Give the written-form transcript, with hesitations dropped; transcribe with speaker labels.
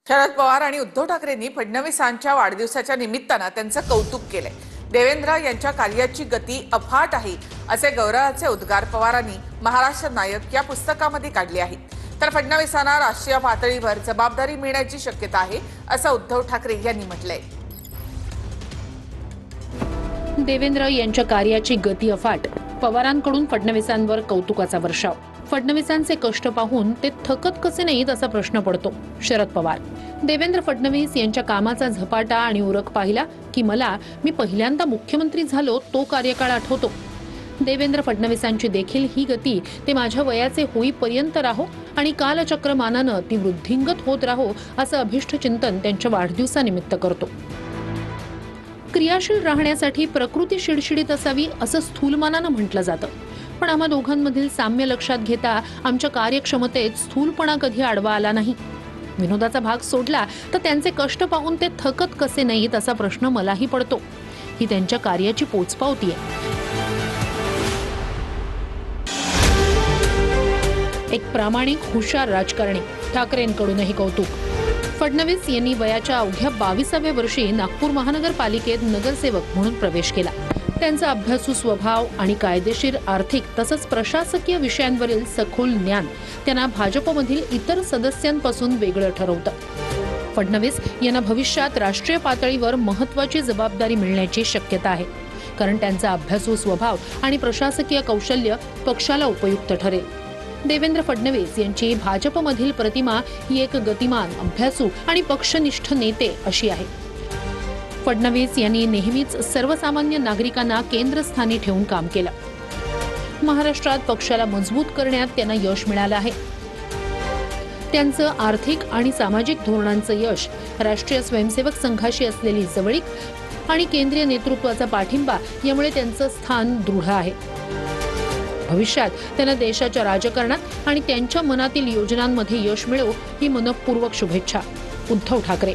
Speaker 1: शरद पवार आणि उद्धव ठाकरेंनी फडणवीसांच्या वाढदिवसाच्या निमित्तानं त्यांचं कौतुक केलंय। देवेंद्र यांच्या कार्याची गती अफाट आहे असे गौरवाचे उद्गार पवारांनी महाराष्ट्र नायक या पुस्तकामध्ये काढले आहेत। तर फडणवीसांना राष्ट्रीय पातळीवर जबाबदारी मिळण्याची शक्यता आहे असं उद्धव ठाकरे यांनी म्हटलंय।
Speaker 2: देवेंद्र यांच्या कार्याची गती अफाट, पवारांकडून फडणवीसांवर कौतुकाचा वर्षाव। फडणवीसांचे कष्ट पाहून ते थकत कसे नाहीत असा प्रश्न पडतो। शरद पवार, देवेंद्र फडणवीस यांच्या कामाचा झपाटा आणि उरक पाहिला की मी पहिल्यांदा मुख्यमंत्री झालो तो कार्यकाळ आठवतो। देवेंद्र फडणवीसांची देखील ही गती ते माझ्या वयाचे होईपर्यंत राहो आणि कालचक्रमानानं ती वृद्धिंगत होत राहो असं अभिष्ट चिंतन त्यांच्या वाढदिवसानिमित्त करतो। क्रियाशील राहण्यासाठी प्रकृती शिडशिडीत असावी असं स्थूलमानानं म्हटलं जातं, पण आम्हा दोघांमधील साम्य लक्षात घेता आमच्या कार्यक्षमतेत स्थूलपणा कधी आडवा आला नाही। विनोदाचा भाग सोडला तर त्यांचे कष्ट पाहून ते थकत कसे नाहीत असा प्रश्न मलाही पडतो। ही त्यांच्या कार्याची पोचपावती आहे। एक प्रामाणिक हुशार राजकारणी, ठाकरेंकडूनही कौतुक। फडणवीस यांनी वयाच्या अवघ्या 22व्या वर्षी नागपूर महानगरपालिकेत नगरसेवक म्हणून प्रवेश केला। त्यांचा अभ्यासू स्वभाव आणि कायदेशीर, आर्थिक तसंच प्रशासकीय विषयांवरील सखोल ज्ञान त्यांना भाजपमधील इतर सदस्यांपासून वेगळं ठरवतं। फडणवीस यांना भविष्यात राष्ट्रीय पातळीवर महत्त्वाची जबाबदारी मिळण्याची शक्यता आहे, कारण त्यांचा अभ्यासू स्वभाव आणि प्रशासकीय कौशल्य पक्षाला उपयुक्त ठरेल। देवेंद्र फडणवीस यांची भाजपमधील प्रतिमा ही एक गतिमान, अभ्यासू आणि पक्षनिष्ठ नेते अशी आहे। फडणवीस यांनी नेहमीच सर्वसामान्य नागरिकांना केंद्रस्थानी ठेवून काम केलं। महाराष्ट्रात पक्षाला मजबूत करण्यात त्यांना यश मिळालं आहे। त्यांचं आर्थिक आणि सामाजिक धोरणांचं यश, राष्ट्रीय स्वयंसेवक संघाशी असलेली जवळीक आणि केंद्रीय नेतृत्वाचा पाठिंबा यामुळे त्यांचं स्थान दृढ आहे। भविष्यात त्यांना देशाच्या राजकारणात आणि त्यांच्या मनातील योजनांमध्ये यश मिळो ही मनपूर्वक शुभेच्छा। उद्धव ठाकरे।